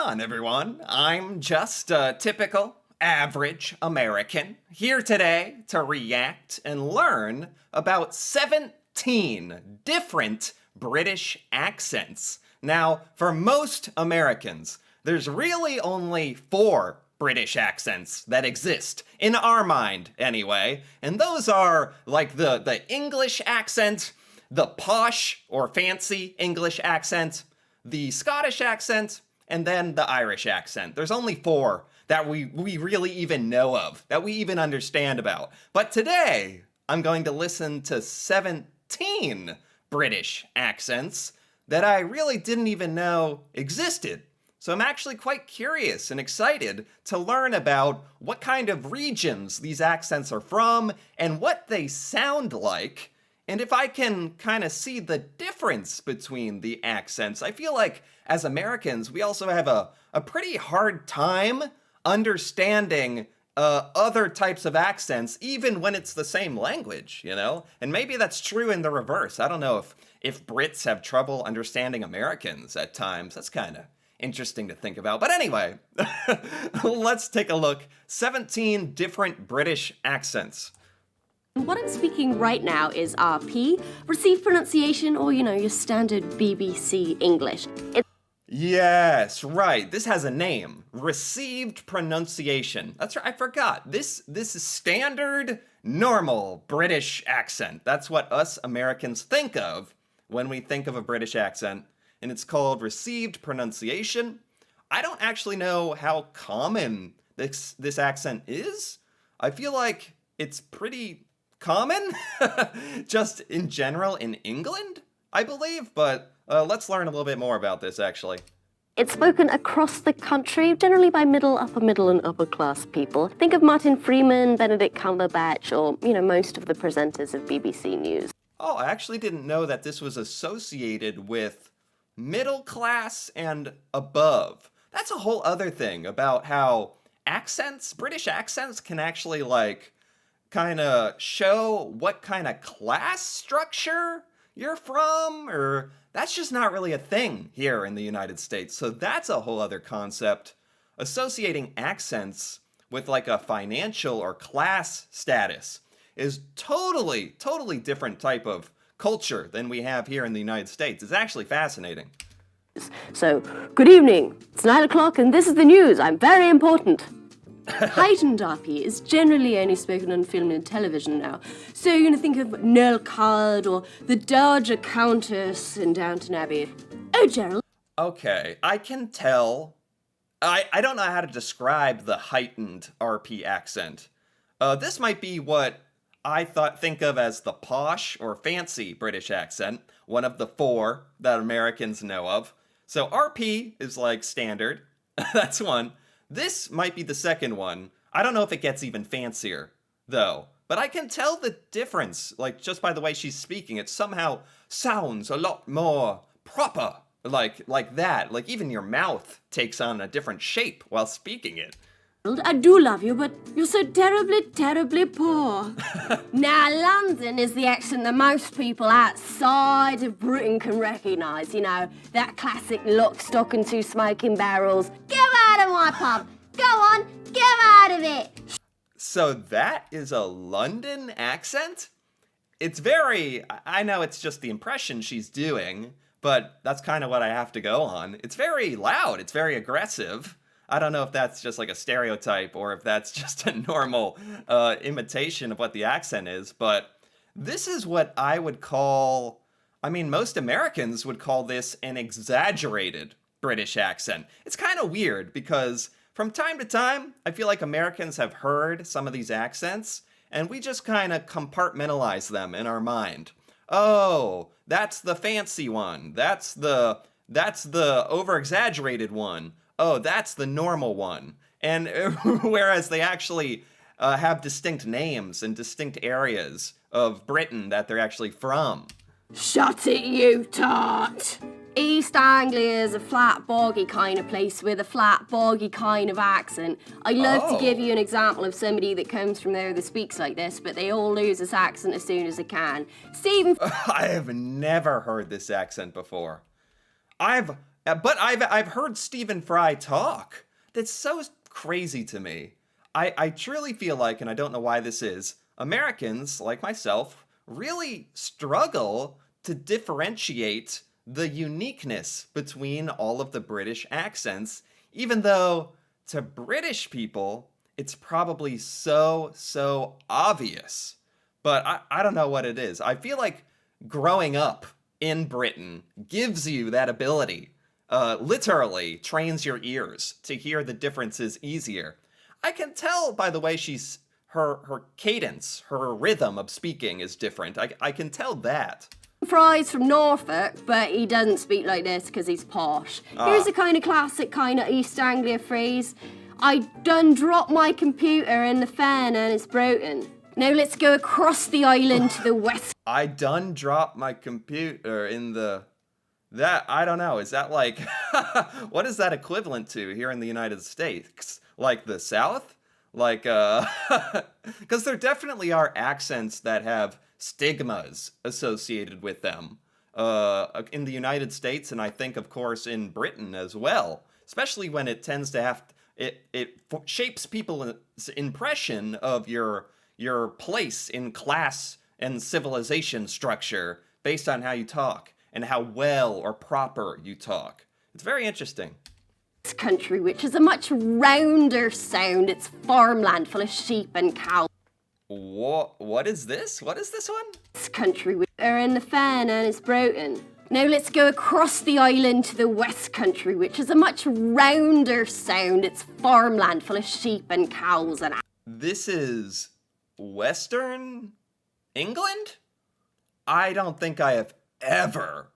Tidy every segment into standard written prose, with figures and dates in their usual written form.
on, everyone? I'm just a typical, average American here today to react and learn about 17 different British accents. Now, for most Americans, there's really only 4 British accents that exist, in our mind anyway, and those are like the English accent, the posh or fancy English accent, the Scottish accent, and then the Irish accent. There's only 4 that we really even know of, that we even understand about. But today, I'm going to listen to 17 British accents that I really didn't even know existed. So I'm actually quite curious and excited to learn about what kind of regions these accents are from and what they sound like. And if I can kind of see the difference between the accents. I feel like as Americans, we also have a pretty hard time understanding other types of accents, even when it's the same language, you know? And maybe that's true in the reverse. I don't know if Brits have trouble understanding Americans at times. That's kind of interesting to think about. But anyway, let's take a look. 17 different British accents. What I'm speaking right now is RP, received pronunciation, or, your standard BBC English. Yes, right. This has a name. Received pronunciation. That's right. I forgot. This is standard, normal British accent. That's what us Americans think of when we think of a British accent. And it's called received pronunciation. I don't actually know how common this accent is. I feel like it's pretty common, just in general in England, I believe. But let's learn a little bit more about this, actually. It's spoken across the country, generally by upper middle, and upper class people. Think of Martin Freeman, Benedict Cumberbatch, or, most of the presenters of BBC News. Oh, I actually didn't know that this was associated with middle class and above. That's a whole other thing about how accents, British accents, can actually kind of show what kind of class structure you're from, or that's just not really a thing here in the United States. So that's a whole other concept. Associating accents with a financial or class status is totally different type of culture than we have here in the United States. It's actually fascinating. So, good evening. It's 9 o'clock and this is the news. I'm very important. Heightened RP is generally only spoken on film and television now. So think of Nell Card or the Dowager Countess in Downton Abbey. Oh, Gerald. Okay, I can tell. I don't know how to describe the heightened RP accent. This might be what I think of as the posh or fancy British accent, one of the 4 that Americans know of. So RP is standard. That's one. This might be the second one. I don't know if it gets even fancier, though. But I can tell the difference, just by the way she's speaking. It somehow sounds a lot more proper, like that. Even your mouth takes on a different shape while speaking it. I do love you, but you're so terribly, terribly poor. Now, London is the accent that most people outside of Britain can recognise. That classic lock, stock and 2 smoking barrels. Get out of my pub! Go on, get out of it! So that is a London accent? It's I know it's just the impression she's doing, but that's kind of what I have to go on. It's very loud, it's very aggressive. I don't know if that's just a stereotype or if that's just a normal imitation of what the accent is, but this is what I would call, most Americans would call this an exaggerated British accent. It's kind of weird because from time to time, I feel like Americans have heard some of these accents and we just kind of compartmentalize them in our mind. Oh, that's the fancy one. That's the over-exaggerated one. Oh, that's the normal one. And whereas they actually have distinct names and distinct areas of Britain that they're actually from. Shut it, you tart! East Anglia is a flat, boggy kind of place with a flat, boggy kind of accent. I'd love to give you an example of somebody that comes from there that speaks like this, but they all lose this accent as soon as they can. Stephen... I have never heard this accent before. I've But I've heard Stephen Fry talk. That's so crazy to me. I truly feel like, and I don't know why this is, Americans, like myself, really struggle to differentiate the uniqueness between all of the British accents, even though to British people, it's probably so obvious. But I don't know what it is. I feel like growing up in Britain gives you that ability, literally trains your ears to hear the differences easier. I can tell by the way her cadence, her rhythm of speaking is different. I can tell that. Fry's from Norfolk, but he doesn't speak like this because he's posh. Here's a kind of classic kind of East Anglia phrase. I done dropped my computer in the fan and it's broken. Now let's go across the island to the west. I done dropped my computer in the... That, I don't know, is that like... what is that equivalent to here in the United States? Like the South? Like, because there definitely are accents that have stigmas associated with them in the United States, and I think, of course, in Britain as well, especially when it tends to have... It shapes people's impression of your place in class and civilization structure based on how you talk and how well or proper you talk. It's very interesting. Country, which is a much rounder sound. It's farmland full of sheep and cows. What is this? What is this one? This country, which are in the fan and it's broken. Now let's go across the island to the West Country, which is a much rounder sound. It's farmland full of sheep and cows and... This is Western England? I don't think I have ever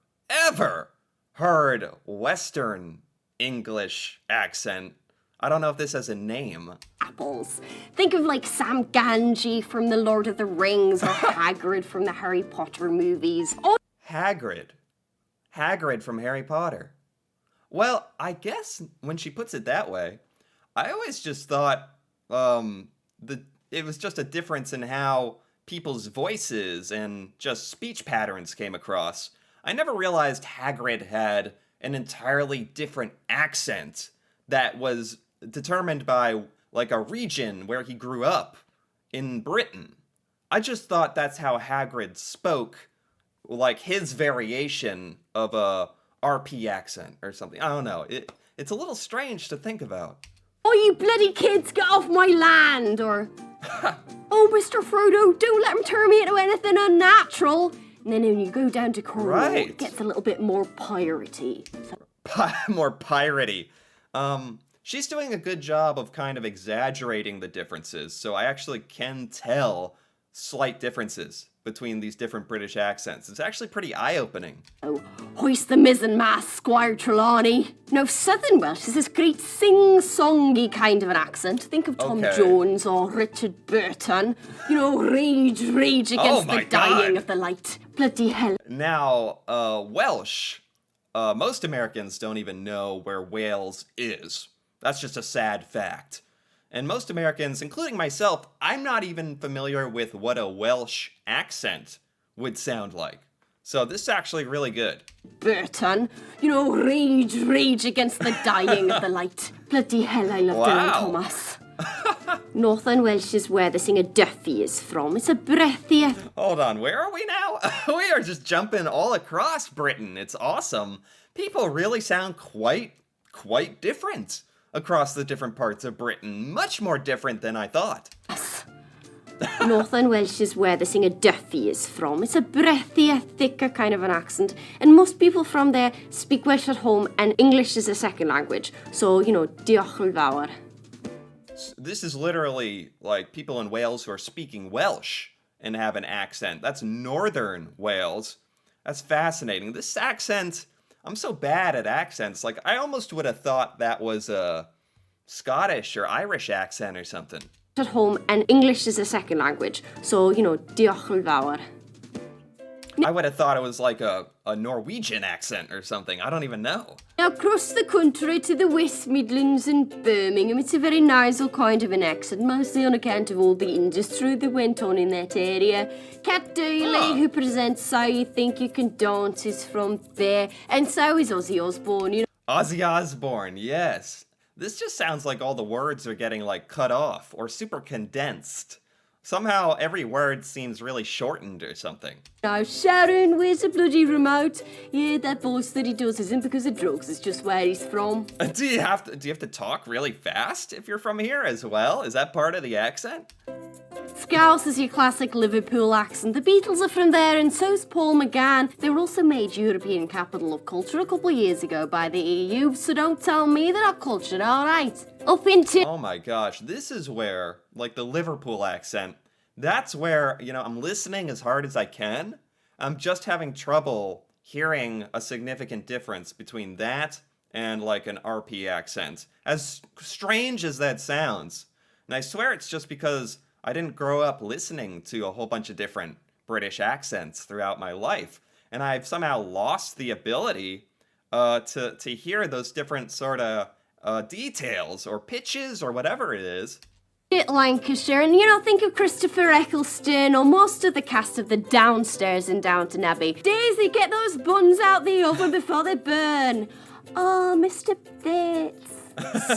heard Western English accent. I don't know if this has a name. Apples. Think of like Sam Gamgee from The Lord of the Rings or Hagrid from the Harry Potter movies. Oh, Hagrid from Harry Potter. Well, I guess when she puts it that way, I always just thought it was just a difference in how people's voices and just speech patterns came across. I never realized Hagrid had an entirely different accent that was determined by like a region where he grew up in Britain. I just thought that's how Hagrid spoke, like his variation of a RP accent or something. I don't know. It's a little strange to think about. oh, you bloody kids, get off my land! Or, oh, Mr. Frodo, don't let him turn me into anything unnatural. And then when you go down to Cornwall, it gets a little bit more piratey. More piratey. She's doing a good job of kind of exaggerating the differences, so I actually can tell slight differences between these different British accents. It's actually pretty eye-opening. Oh, hoist the mizzen-mast, Squire Trelawney. Now, Southern Welsh is this great sing-songy kind of an accent. Think of Tom Jones or Richard Burton. You know, rage against the dying of the light. Bloody hell. Now, Welsh, most Americans don't even know where Wales is. That's just a sad fact. And most Americans, including myself, I'm not even familiar with what a Welsh accent would sound like. So this is actually really good. Burton, you know, rage against the dying of the light. Bloody hell, I love Dylan Thomas. Northern Welsh is where the singer Duffy is from. It's a breathy... Hold on, where are we now? We are just jumping all across Britain. It's awesome. People really sound quite different across the different parts of Britain. Much more different than I thought. Northern Welsh is where the singer Duffy is from. It's a breathier, thicker kind of an accent. And most people from there speak Welsh at home and English is a second language. So, you know, diolch yn fawr. This is literally like people in Wales who are speaking Welsh and have an accent. That's Northern Wales. That's fascinating. This accent... I'm so bad at accents. Like, I almost would have thought that was a Scottish or Irish accent or something. At home, and English is a second language. So, you know, diolch yn fawr. I would have thought it was like a Norwegian accent or something. I don't even know. Now, across the country to the West Midlands and Birmingham, it's a very nasal kind of an accent, mostly on account of all the industry that went on in that area. Cat Daly, who presents So You Think You Can Dance, is from there, and so is Ozzy Osbourne, you know. Ozzy Osbourne, yes. This just sounds like all the words are getting like cut off or super condensed. Somehow every word seems really shortened or something. Now, Sharon, where's the bloody remote? Yeah, that voice that he does isn't because of drugs, it's just where he's from. Do you have to talk really fast if you're from here as well? Is that part of the accent? Scouse is your classic Liverpool accent. The Beatles are from there, and so's Paul McGann. They were also made European Capital of Culture a couple of years ago by the EU, so don't tell me they're not cultured, alright? Up into... Oh my gosh, this is where, like the Liverpool accent, that's where, I'm listening as hard as I can. I'm just having trouble hearing a significant difference between that and like an RP accent. As strange as that sounds. And I swear it's just because I didn't grow up listening to a whole bunch of different British accents throughout my life. And I've somehow lost the ability to hear those different sort of details or pitches or whatever it is. Lancashire, and think of Christopher Eccleston or most of the cast of the Downstairs in Downton Abbey. Daisy, get those buns out the oven before they burn. Oh, Mr. Bates.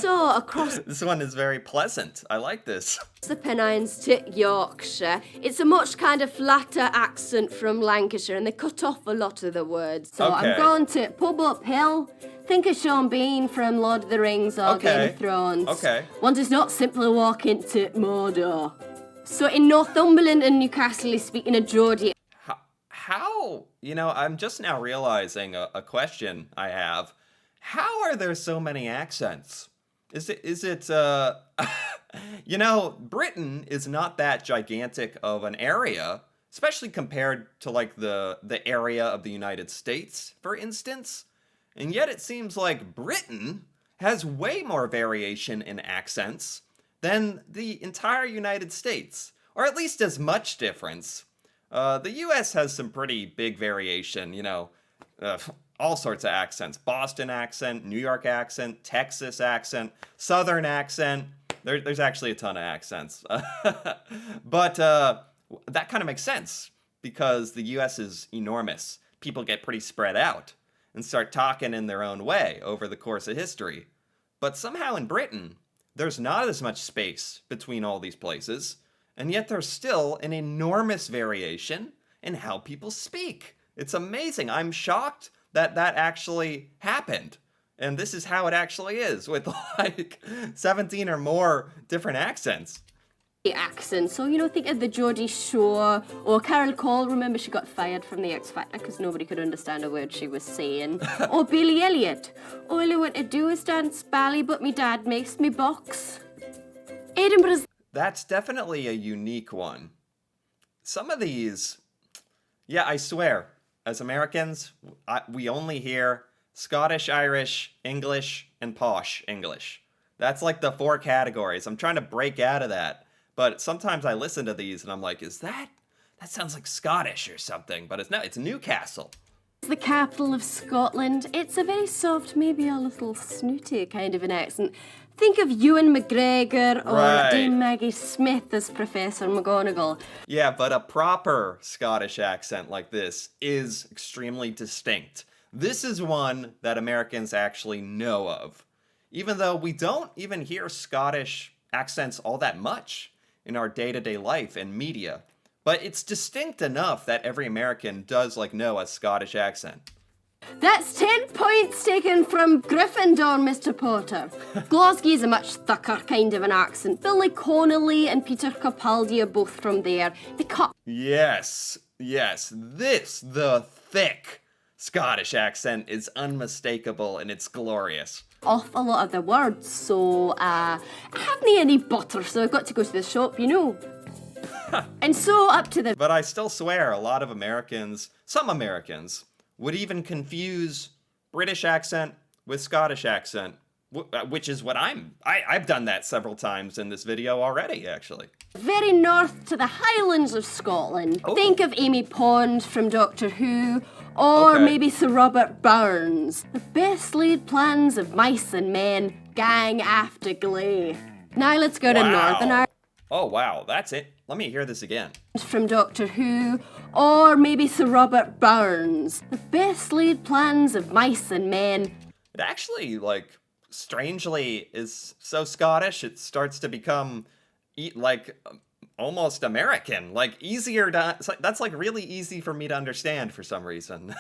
So, across This one is very pleasant. I like this. the Pennines to Yorkshire, it's a much kind of flatter accent from Lancashire, and they cut off a lot of the words. So Okay. I'm going to pub up hill. Think of Sean Bean from Lord of the Rings or Game Okay. of Thrones. Okay. One does not simply walk into Mordor. So in Northumberland and Newcastle, he's speaking a Geordie. How I'm just now realizing a question I have. How are there so many accents? Is it Britain is not that gigantic of an area, especially compared to like the area of the United States, for instance. And yet it seems like Britain has way more variation in accents than the entire United States, or at least as much difference. The US has some pretty big variation, all sorts of accents. Boston accent, New York accent, Texas accent, Southern accent. There's actually a ton of accents. But that kind of makes sense because the US is enormous. People get pretty spread out and start talking in their own way over the course of history. But somehow in Britain, there's not as much space between all these places, and yet there's still an enormous variation in how people speak. It's amazing. I'm shocked that actually happened. And this is how it actually is with like 17 or more different accents. accent. So, think of the Geordie Shore or Carol Cole. Remember, she got fired from the X Factor because nobody could understand a word she was saying. Or Billy Elliot. All I want to do is dance bally, but me dad makes me box. Edinburgh's... That's definitely a unique one. Some of these, yeah, I swear, as Americans, we only hear Scottish, Irish, English, and posh English. That's like the 4 categories. I'm trying to break out of that. But sometimes I listen to these and I'm like, that sounds like Scottish or something. But it's Newcastle. the capital of Scotland. It's a very soft, maybe a little snooty kind of an accent. Think of Ewan McGregor or Right. Dame Maggie Smith as Professor McGonagall. Yeah, but a proper Scottish accent like this is extremely distinct. This is one that Americans actually know of. Even though we don't even hear Scottish accents all that much in our day-to-day life and media. But it's distinct enough that every American does know a Scottish accent. That's 10 points taken from Gryffindor, Mr. Potter. Glasgow is a much thicker kind of an accent. Billy Connolly and Peter Capaldi are both from there. They cut Yes, the thick Scottish accent is unmistakable and it's glorious. off a lot of the words, so I haven't any butter, so I've got to go to the shop, And so up to the... But I still swear a lot of Americans, some Americans, would even confuse British accent with Scottish accent, which is what I've done that several times in this video already, actually. very north to the Highlands of Scotland. Oh. Think of Amy Pond from Doctor Who, or Okay. maybe Sir Robert Burns. The best laid plans of mice and men, gang after glee. Now let's go to Wow. Northern Ireland Oh, wow, that's it. Let me hear this again. from Doctor Who, or maybe Sir Robert Burns. The best laid plans of mice and men. it actually, like, strangely is so Scottish, it starts to become like almost American, like easier to. It's like, that's like really easy for me to understand for some reason.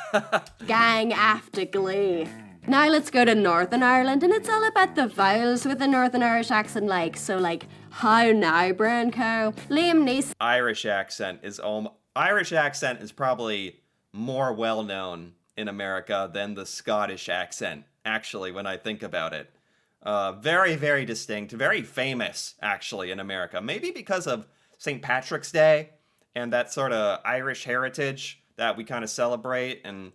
Gang after Glee. Now let's go to Northern Ireland, and it's all about the vowels with the Northern Irish accent, like, so like, how now, Branco? Liam Neeson. Irish accent is probably more well known in America than the Scottish accent, actually, when I think about it. Very, very distinct, very famous, actually, in America. Maybe because of St. Patrick's Day and that sort of Irish heritage that we kind of celebrate. And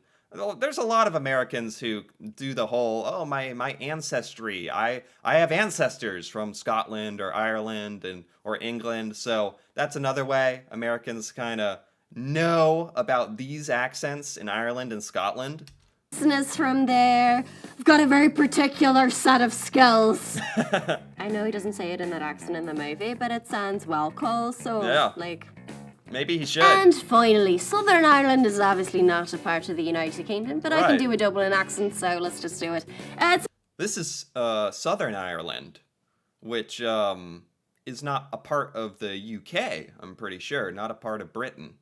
there's a lot of Americans who do the whole, oh, my ancestry. I have ancestors from Scotland or Ireland or England. So that's another way Americans kind of know about these accents in Ireland and Scotland. Is from there. I've got a very particular set of skills. I know he doesn't say it in that accent in the movie, but it sounds well cool, so, Yeah. like... Maybe he should. And finally, Southern Ireland is obviously not a part of the United Kingdom, but I can Right. do a Dublin accent, so let's just do it. This is Southern Ireland, which is not a part of the UK, I'm pretty sure, not a part of Britain.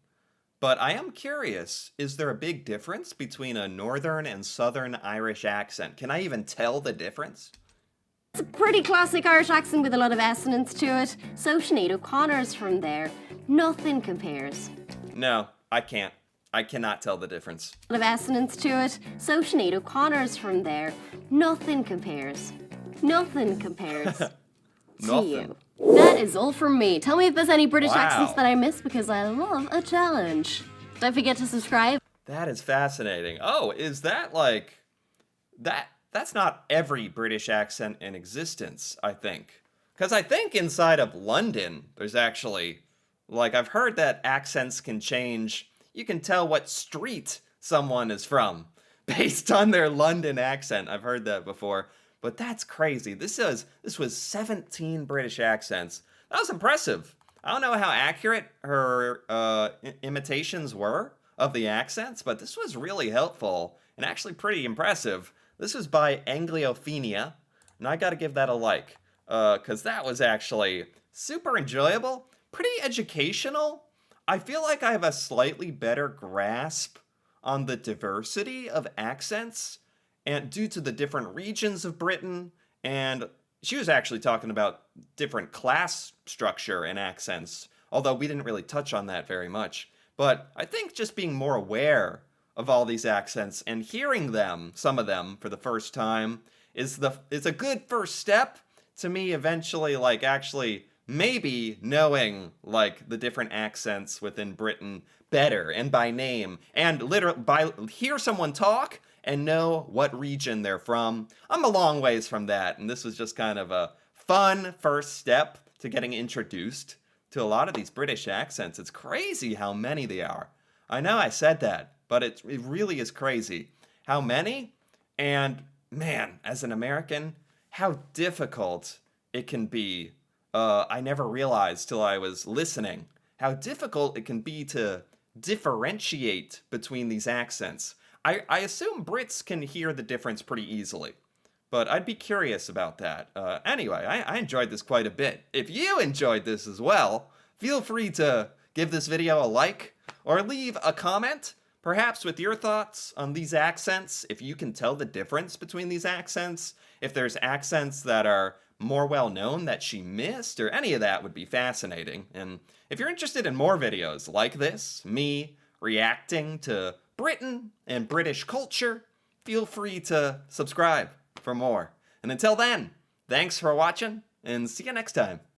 But I am curious, is there a big difference between a Northern and Southern Irish accent? Can I even tell the difference? It's a pretty classic Irish accent with a lot of assonance to it. So Sinead O'Connor's from there. Nothing compares. No, I can't. I cannot tell the difference. A lot of assonance to it. So Sinead O'Connor's from there. Nothing compares. Nothing compares to Nothing. you. That is all from me. Tell me if there's any British Wow. accents that I missed, because I love a challenge. Don't forget to subscribe. That is fascinating. Oh, is that like that's not every British accent in existence, I think. Cuz I think inside of London there's actually, like, I've heard that accents can change. You can tell what street someone is from based on their London accent. I've heard that before. But that's crazy. This was 17 British accents. That was impressive. I don't know how accurate her imitations were of the accents, but this was really helpful and actually pretty impressive. This was by Angliophenia, and I gotta give that a like, because that was actually super enjoyable, pretty educational. I feel like I have a slightly better grasp on the diversity of accents, and due to the different regions of Britain, and she was actually talking about different class structure and accents, although we didn't really touch on that very much. But I think just being more aware of all these accents and hearing them, some of them, for the first time, is a good first step to me eventually, like, actually maybe knowing, like, the different accents within Britain better and by name, and literally by hear someone talk and know what region they're from. I'm a long ways from that, and this was just kind of a fun first step to getting introduced to a lot of these British accents. It's crazy how many they are. I know I said that, but it really is crazy how many. And man, as an American, how difficult it can be. I never realized till I was listening how difficult it can be to differentiate between these accents. I assume Brits can hear the difference pretty easily, but I'd be curious about that. Anyway, I enjoyed this quite a bit. If you enjoyed this as well, feel free to give this video a like or leave a comment, perhaps with your thoughts on these accents, if you can tell the difference between these accents, if there's accents that are more well known that she missed, or any of that would be fascinating. And if you're interested in more videos like this, me reacting to Britain and British culture, feel free to subscribe for more. And until then, thanks for watching, and see you next time.